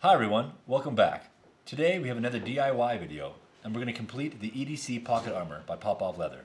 Hi everyone, welcome back. Today we have another DIY video and we're going to complete the EDC Pocket Armor by Popov Leather.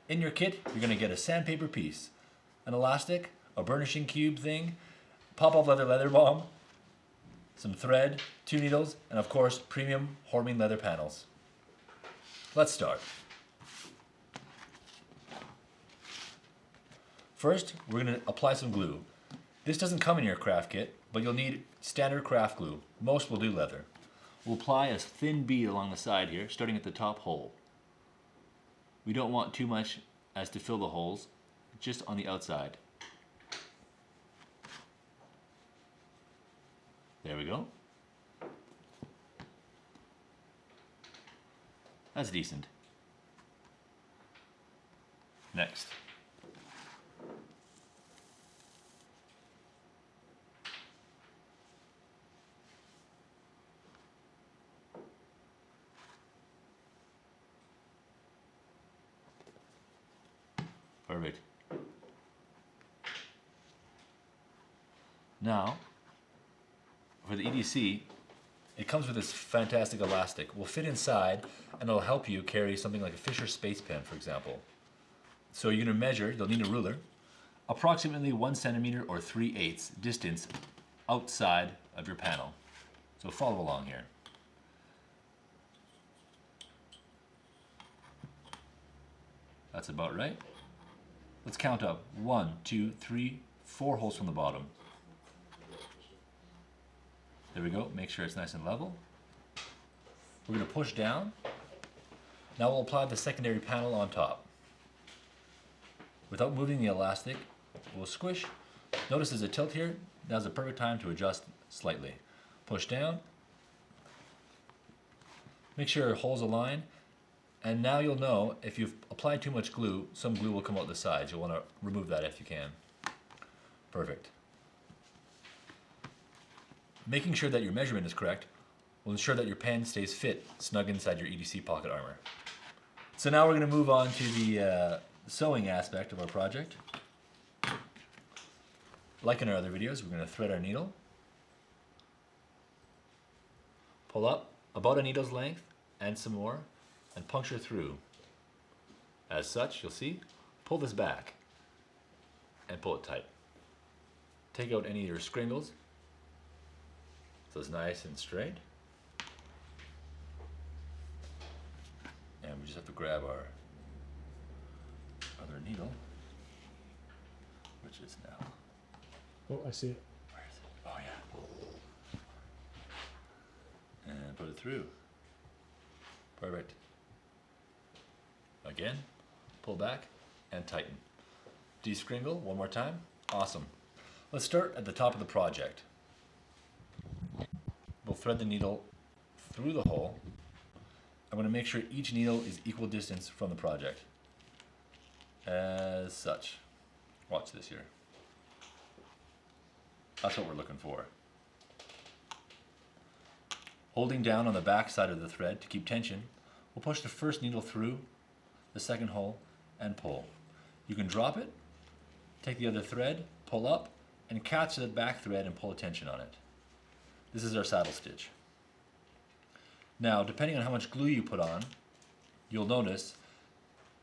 In your kit you're going to get a sandpaper piece, an elastic, a burnishing cube thing, Popov leather balm, some thread, 2 needles, and of course premium Horming leather panels. Let's start. First we're going to apply some glue. This doesn't come in your craft kit, but you'll need standard craft glue. Most will do leather. We'll apply a thin bead along the side here, starting at the top hole. We don't want too much as to fill the holes, just on the outside. There we go. That's decent. Next. Perfect. Now, for the EDC, it comes with this fantastic elastic. Will fit inside and it'll help you carry something like a Fisher Space Pen, for example. So you're going to measure, you'll need a ruler, approximately 1 centimeter or 3/8 distance outside of your panel. So follow along here. That's about right. Let's count up 1, 2, 3, 4 holes from the bottom. There we go, make sure it's nice and level. We're going to push down. Now we'll apply the secondary panel on top. Without moving the elastic, we'll squish. Notice there's a tilt here. Now's the perfect time to adjust slightly. Push down. Make sure holes align. And now you'll know if you've applied too much glue, some glue will come out the sides. You'll want to remove that if you can. Perfect. Making sure that your measurement is correct will ensure that your pen stays fit, snug inside your EDC Pocket Armor. So now we're going to move on to the sewing aspect of our project. Like in our other videos, we're going to thread our needle, pull up about a needle's length and some more, and puncture through. As such, you'll see, pull this back and pull it tight. Take out any of your scringles so it's nice and straight. And we just have to grab our other needle, which is now. Oh, I see it. Where is it? Oh yeah. And put it through. Perfect. Again, pull back and tighten. Descringle one more time. Awesome. Let's start at the top of the project. We'll thread the needle through the hole. I'm going to make sure each needle is equal distance from the project. As such. Watch this here. That's what we're looking for. Holding down on the back side of the thread to keep tension, we'll push the first needle through the second hole and pull. You can drop it, take the other thread, pull up, and catch the back thread and pull a tension on it. This is our saddle stitch. Now, depending on how much glue you put on, you'll notice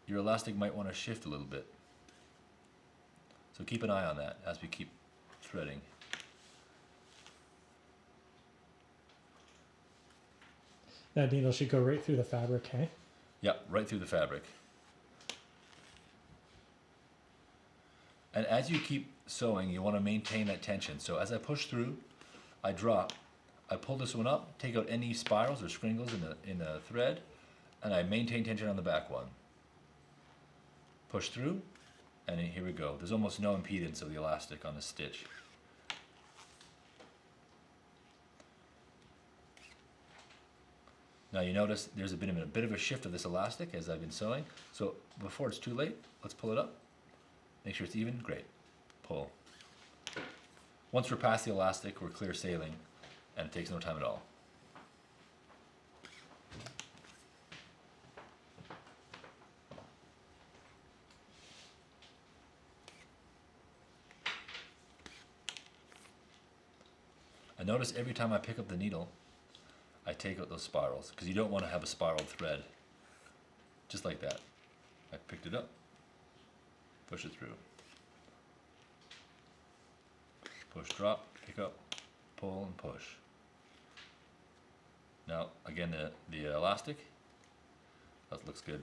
your elastic might want to shift a little bit. So keep an eye on that as we keep threading. That needle should go right through the fabric, hey? Yep, right through the fabric. And as you keep sewing, you want to maintain that tension. So as I push through, I drop. I pull this one up, take out any spirals or scringles in the thread, and I maintain tension on the back one. Push through, and here we go. There's almost no impedance of the elastic on the stitch. Now you notice there's a bit of a shift of this elastic as I've been sewing. So before it's too late, let's pull it up. Make sure it's even. Great. Pull. Once we're past the elastic, we're clear sailing, and it takes no time at all. And notice every time I pick up the needle, I take out those spirals, because you don't want to have a spiraled thread. Just like that. I picked it up, push it through. Push, drop, pick up, pull, and push. Now, again, the elastic, that looks good.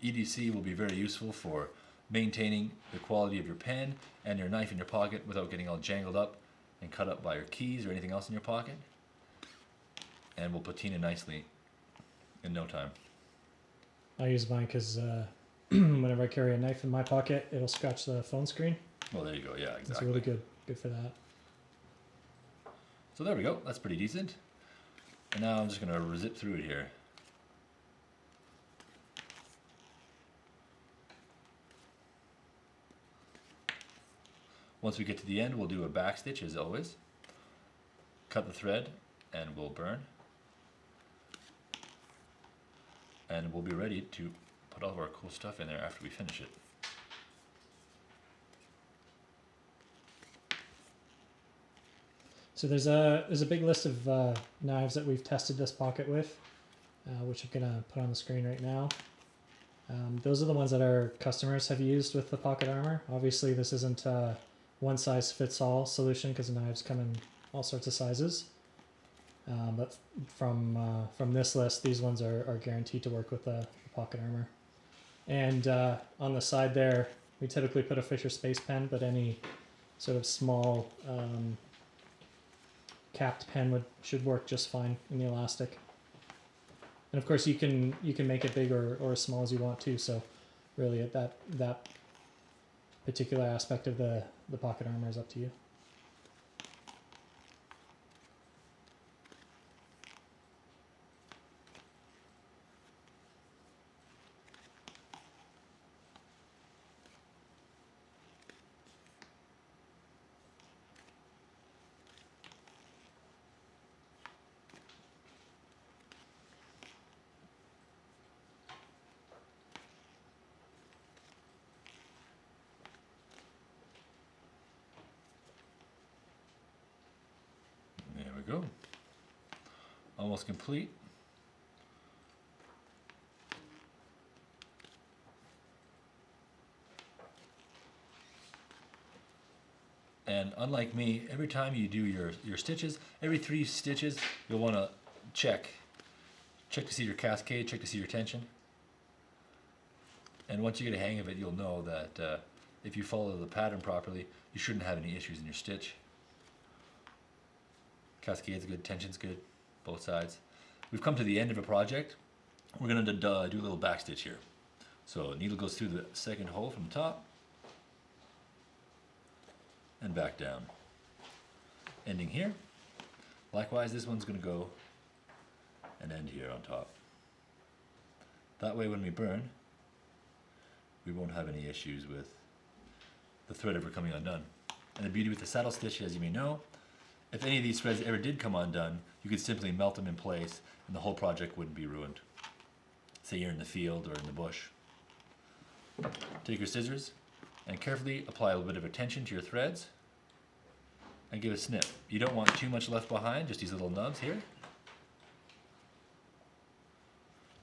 EDC will be very useful for maintaining the quality of your pen and your knife in your pocket without getting all jangled up and cut up by your keys or anything else in your pocket. And will patina nicely in no time. I use mine because whenever I carry a knife in my pocket, it'll scratch the phone screen. Well, there you go. Yeah, exactly. It's really good. Good for that. So there we go. That's pretty decent. And now I'm just going to zip through it here. Once we get to the end, we'll do a back stitch as always. Cut the thread and we'll burn. And we'll be ready to put all of our cool stuff in there after we finish it. So there's a big list of knives that we've tested this pocket with, which I'm gonna put on the screen right now. Those are the ones that our customers have used with the Pocket Armor. Obviously, this isn't a one-size-fits-all solution because the knives come in all sorts of sizes. But from this list, these ones are guaranteed to work with the Pocket Armor. And on the side there, we typically put a Fisher Space Pen, but any sort of small capped pen should work just fine in the elastic. And of course, you can make it big or as small as you want to. So really, at that particular aspect of the Pocket Armor is up to you. There we go. Almost complete. And unlike me, every time you do your stitches, every 3 stitches, you'll want to check to see your cascade, check to see your tension. And once you get a hang of it, you'll know that if you follow the pattern properly, you shouldn't have any issues in your stitch. Cascade's good, tension's good, both sides. We've come to the end of a project. We're going to do a little back stitch here. So needle goes through the second hole from the top and back down, ending here. Likewise, this one's going to go and end here on top. That way when we burn, we won't have any issues with the thread ever coming undone. And the beauty with the saddle stitch, as you may know, if any of these threads ever did come undone, you could simply melt them in place and the whole project wouldn't be ruined. Say you're in the field or in the bush. Take your scissors and carefully apply a little bit of a tension to your threads and give a snip. You don't want too much left behind, just these little nubs here.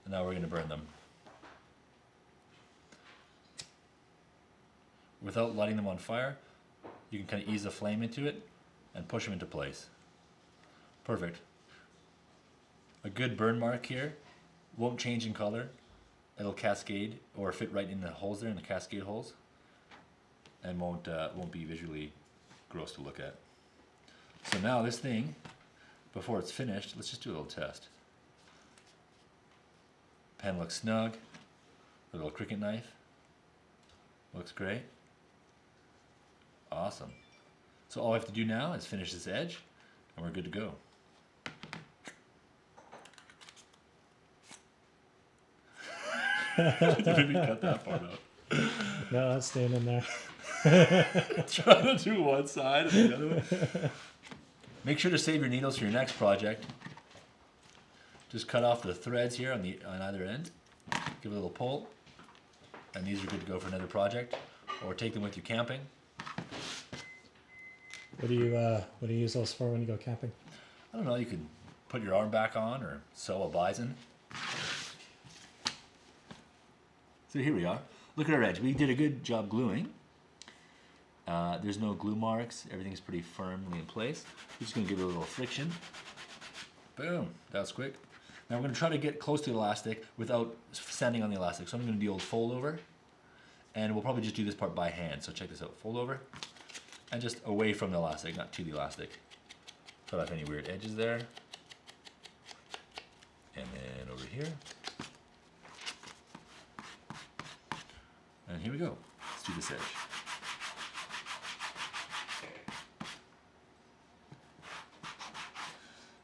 And now we're going to burn them. Without lighting them on fire, you can kind of ease the flame into it and push them into place. Perfect. A good burn mark here won't change in color. It'll cascade or fit right in the holes there, in the cascade holes, and won't be visually gross to look at. So now this thing, before it's finished, let's just do a little test. Pen looks snug. A little Cricut knife. Looks great. Awesome. So all I have to do now is finish this edge, and we're good to go. Maybe cut that part out. No, that's staying in there. Trying to do one side and the other one. Make sure to save your needles for your next project. Just cut off the threads here on either end. Give it a little pull, and these are good to go for another project, or take them with you camping. What do you use those for when you go camping? I don't know. You could put your arm back on, or sew a bison. So here we are. Look at our edge. We did a good job gluing. There's no glue marks. Everything's pretty firmly in place. We're just going to give it a little friction. Boom. That was quick. Now we're going to try to get close to the elastic without sanding on the elastic. So I'm going to do the old fold over. And we'll probably just do this part by hand. So check this out. Fold over. And just away from the elastic, not to the elastic. Cut off any weird edges there. And then over here. And here we go. Let's do this edge.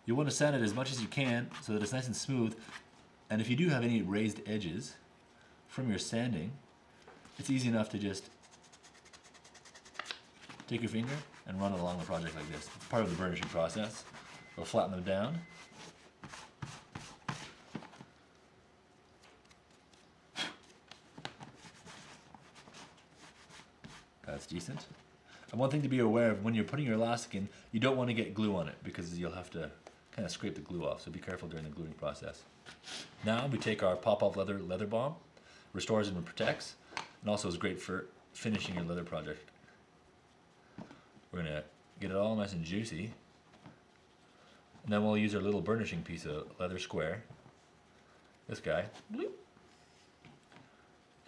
You want to sand it as much as you can so that it's nice and smooth. And if you do have any raised edges from your sanding, it's easy enough to just take your finger and run it along the project like this. It's part of the burnishing process. We'll flatten them down. That's decent. And one thing to be aware of, when you're putting your elastic in, you don't want to get glue on it because you'll have to kind of scrape the glue off, so be careful during the gluing process. Now we take our pop-off leather balm, restores and protects, and also is great for finishing your leather project. We're going to get it all nice and juicy, and then we'll use our little burnishing piece of leather square, this guy, bloop,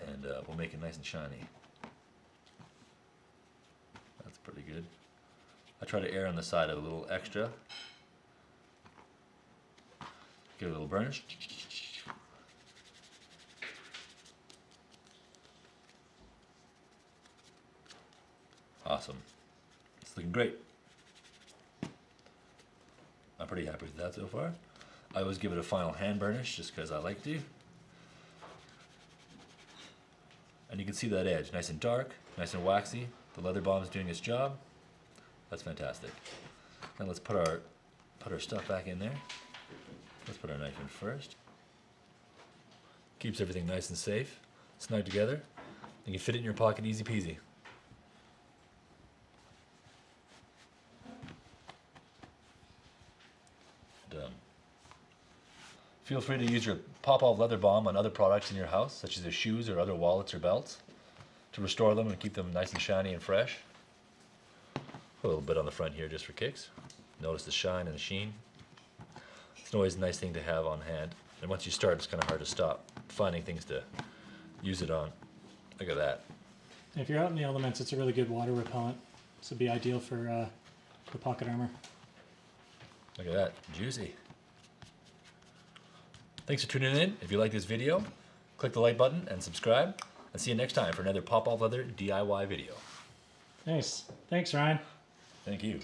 and we'll make it nice and shiny. That's pretty good. I try to err on the side of a little extra. Give it a little burnish. Awesome. It's looking great. I'm pretty happy with that so far. I always give it a final hand burnish just because I like to. And you can see that edge, nice and dark, nice and waxy. The leather balm's doing its job. That's fantastic. Now let's put our stuff back in there. Let's put our knife in first. Keeps everything nice and safe, snug together. You can fit it in your pocket easy peasy. Done. Feel free to use your pop-off leather balm on other products in your house, such as your shoes or other wallets or belts, to restore them and keep them nice and shiny and fresh. A little bit on the front here just for kicks. Notice the shine and the sheen. It's always a nice thing to have on hand. And once you start, it's kind of hard to stop finding things to use it on. Look at that. If you're out in the elements, it's a really good water repellent. So it'd be ideal for the pocket armor. Look at that. Juicy. Thanks for tuning in. If you like this video, click the like button and subscribe. And see you next time for another Pop-Off Leather DIY video. Nice. Thanks, Ryan. Thank you.